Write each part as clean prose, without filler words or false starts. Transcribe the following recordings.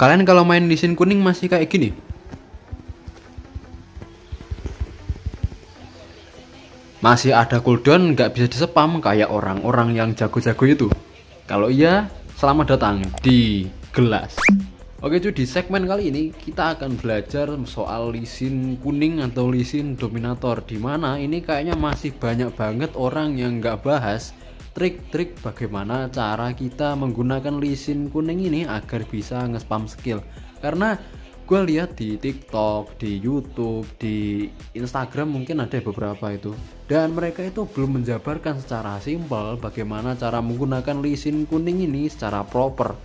Kalian kalau main Lee Sin kuning masih kayak gini? Masih ada cooldown nggak bisa di-spam kayak orang-orang yang jago-jago itu? Kalau iya, selamat datang di Gelas. Oke cuy, di segmen kali ini kita akan belajar soal Lee Sin kuning atau Lee Sin dominator, dimana ini kayaknya masih banyak banget orang yang nggak bahas trik-trik bagaimana cara kita menggunakan Lee Sin kuning ini agar bisa nge-spam skill. Karena gue lihat di TikTok, di YouTube, di Instagram mungkin ada beberapa itu, dan mereka itu belum menjabarkan secara simpel bagaimana cara menggunakan Lee Sin kuning ini secara proper.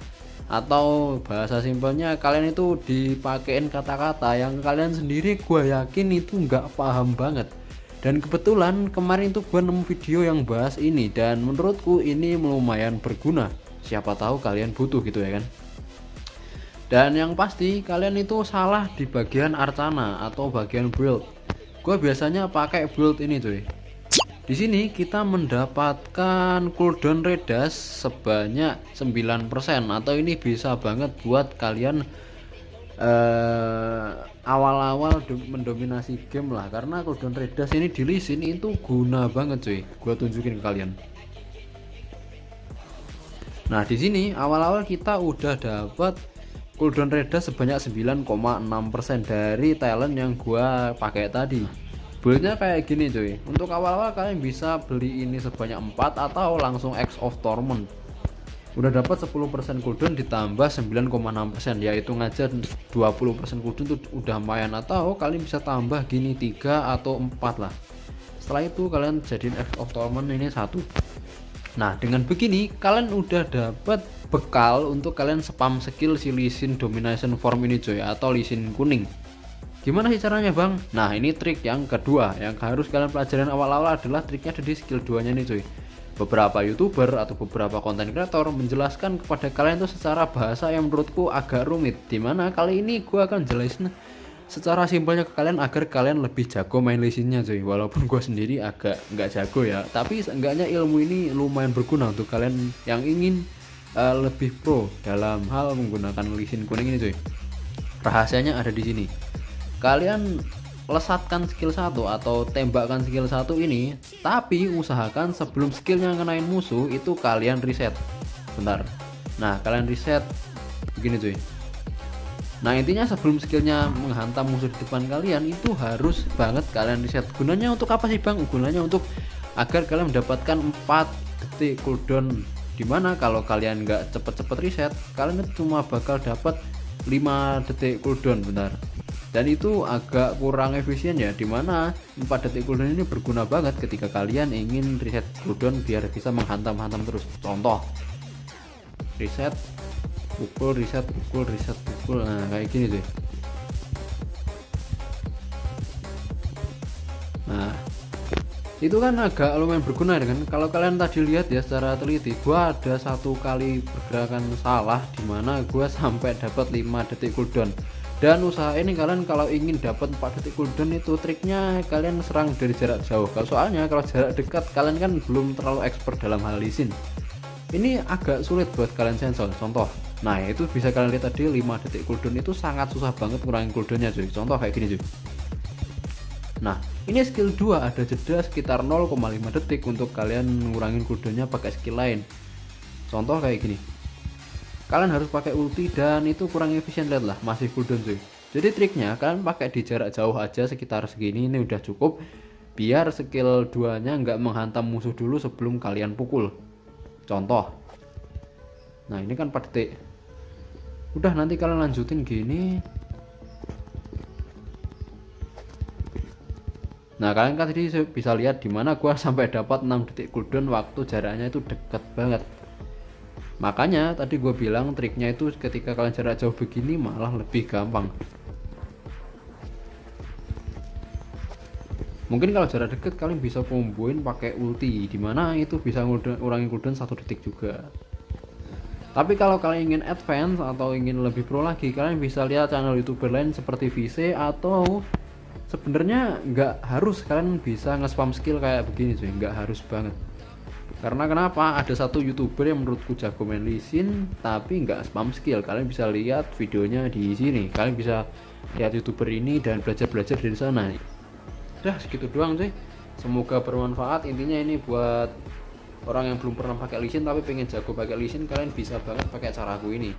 Atau bahasa simpelnya kalian itu dipakein kata-kata yang kalian sendiri gue yakin itu nggak paham banget. Dan kebetulan kemarin itu gue nemu video yang bahas ini, dan menurutku ini lumayan berguna. Siapa tahu kalian butuh gitu ya kan. Dan yang pasti kalian itu salah di bagian Arcana atau bagian build. Gue biasanya pakai build ini cuy. Di sini kita mendapatkan cooldown redas sebanyak 9%, atau ini bisa banget buat kalian awal-awal mendominasi game lah, karena cooldown redas ini di Lee Sin itu guna banget cuy. Gue tunjukin ke kalian. Nah, di sini awal-awal kita udah dapat cooldown redas sebanyak 9,6% dari talent yang gua pakai tadi. Buildnya kayak gini cuy. Untuk awal-awal kalian bisa beli ini sebanyak 4 atau langsung X of Torment. Udah dapat 10% cooldown ditambah 9,6%, yaitu ngajar 20% cooldown itu udah lumayan. Atau kalian bisa tambah gini 3 atau 4 lah. Setelah itu kalian jadiin X of Torment ini 1. Nah, dengan begini kalian udah dapat bekal untuk kalian spam skill si Lee Sin domination form ini coy, atau Lee Sin kuning. Gimana sih caranya bang? Nah, ini trik yang kedua yang harus kalian pelajarin awal-awal adalah triknya ada di skill 2 nya nih coy. Beberapa youtuber atau beberapa konten kreator menjelaskan kepada kalian tuh secara bahasa yang menurutku agak rumit, dimana kali ini gua akan jelasin secara simpelnya ke kalian agar kalian lebih jago main Lee Sin-nya cuy. Walaupun gue sendiri agak nggak jago ya, tapi seenggaknya ilmu ini lumayan berguna untuk kalian yang ingin lebih pro dalam hal menggunakan Lee Sin kuning ini cuy. Rahasianya ada di sini. Kalian lesatkan skill 1 atau tembakkan skill 1 ini, tapi usahakan sebelum skillnya ngenain musuh itu kalian reset. Bentar. Nah, kalian reset begini cuy. Nah, intinya sebelum skillnya menghantam musuh di depan kalian itu harus banget kalian reset. Gunanya untuk apa sih bang? Gunanya untuk agar kalian mendapatkan 4 detik cooldown, dimana kalau kalian nggak cepet-cepet reset kalian cuma bakal dapat 5 detik cooldown. Benar. Dan itu agak kurang efisien ya, dimana 4 detik cooldown ini berguna banget ketika kalian ingin reset cooldown biar bisa menghantam-hantam terus. Contoh, reset pukul, reset pukul, reset pukul. Nah, kayak gini tuh. Nah, itu kan agak lumayan berguna kan. Kalau kalian tadi lihat ya secara teliti, gua ada satu kali pergerakan salah dimana gua sampai dapat 5 detik cooldown. Dan usaha ini kalian kalau ingin dapat 4 detik cooldown itu triknya kalian serang dari jarak jauh. Soalnya kalau jarak dekat kalian kan belum terlalu expert dalam hal Lee Sin. Ini agak sulit buat kalian sensor. Contoh, nah itu bisa kalian lihat tadi 5 detik cooldown itu sangat susah banget ngurangin cooldownnya cuy. Contoh kayak gini cuy. Nah, ini skill 2 ada jeda sekitar 0,5 detik untuk kalian ngurangin cooldownnya pakai skill lain. Contoh kayak gini. Kalian harus pakai ulti dan itu kurang efisien, lihat lah masih cooldown cuy. Jadi triknya kalian pakai di jarak jauh aja sekitar segini, ini udah cukup biar skill 2 nya nggak menghantam musuh dulu sebelum kalian pukul. Contoh, nah ini kan 4 detik. Udah, nanti kalian lanjutin gini. Nah, kalian kan tadi bisa lihat dimana gua sampai dapat 6 detik cooldown waktu jaraknya itu deket banget. Makanya tadi gue bilang triknya itu ketika kalian jarak jauh begini malah lebih gampang. Mungkin kalau jarak deket kalian bisa komboin pakai ulti, dimana itu bisa ngurangin cooldown 1 detik juga. Tapi kalau kalian ingin advance atau ingin lebih pro lagi, kalian bisa lihat channel youtuber lain seperti VC, atau sebenarnya nggak harus kalian bisa nge-spam skill kayak begini cuy, nggak harus banget. Karena kenapa? Ada satu youtuber yang menurutku jago main Lee Sin tapi nggak spam skill. Kalian bisa lihat videonya di sini. Kalian bisa lihat youtuber ini dan belajar-belajar dari sana. Udah segitu doang sih. Semoga bermanfaat. Intinya ini buat orang yang belum pernah pakai Lee Sin tapi pengen jago pakai Lee Sin, kalian bisa banget pakai caraku ini.